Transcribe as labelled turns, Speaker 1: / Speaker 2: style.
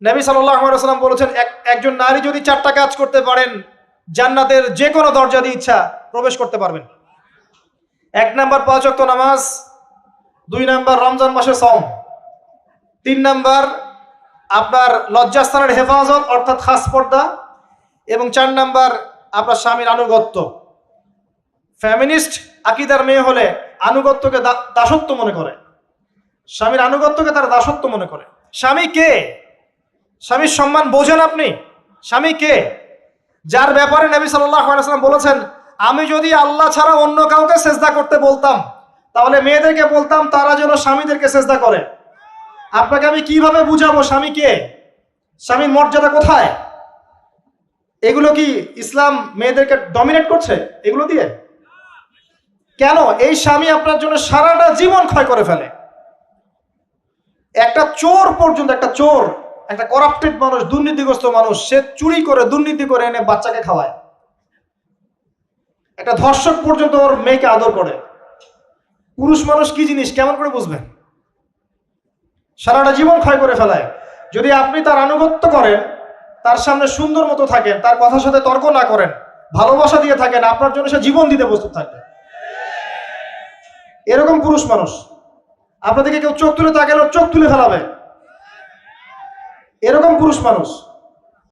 Speaker 1: নবী সাল্লাল্লাহু আলাইহি ওয়াসাল্লাম বলেছেন, একজন নারী যদি 4টা কাজ করতে পারেন, জান্নাতের যে কোনো দরজা দিয়ে ইচ্ছা প্রবেশ করতে পারবেন। 1 নাম্বার 5 ওয়াক্ত নামাজ, 2 নাম্বার রমজান মাসে সওম, 3 নাম্বার আপনার লজ্জাস্থানের হেফাজত অর্থাৎ খাস পর্দা, এবং 4 নাম্বার আপনার স্বামীর আনুগত্য। ফ্যামিনিস্ট আকীদার মেয়ে হলে আনুগত্যকে দাসত্ব মনে করে, স্বামীর আনুগত্যকে তারা দাসত্ব মনে করে। স্বামী কে? স্বামীর সম্মান বোঝেন আপনি? স্বামী কে? যার ব্যাপারে নবী সাল্লাল্লাহু আলাইহি ওয়াসাল্লাম বলেছেন, আমি যদি আল্লাহ ছাড়া অন্য কাউকে সেজদা করতে বলতাম, তাহলে মেয়েদেরকে বলতাম তারা যেন স্বামীদেরকে সেজদা করে। আপনাকে আমি কিভাবে বুঝাবো স্বামী কে, স্বামীর মর্যাদা কোথায়? এগুলো কি ইসলাম মেয়েদেরকে ডমিনেট করছে এগুলো দিয়ে? কেন? এই স্বামী আপনার জন্য সারাটা জীবন ক্ষয় করে ফেলে। একটা চোর পর্যন্ত, একটা চোর, একটা করাপ্টেড মানুষ, দুর্নীতিগ্রস্ত মানুষ, সে চুরি করে দুর্নীতি করে এনে বাচ্চাকে খাওয়ায়। একটা ধর্ষক পর্যন্ত ওর মেয়েকে আদর করে। পুরুষ মানুষ কি জিনিস কেমন করে বুঝবেন? সারাটা জীবন ক্ষয় করে ফেলায়। যদি আপনি তার আনুগত্য করেন, তার সামনে সুন্দর মতো থাকেন, তার কথার সাথে তর্ক না করেন, ভালোবাসা দিয়ে থাকেন, আপনার জন্য সে জীবন দিতে প্রস্তুত থাকবে। এরকম পুরুষ মানুষ। আপনাদেরকে কেউ চোখ তুলে তাকালে চোখ তুলে ফেলাবে, এরকম পুরুষ মানুষ।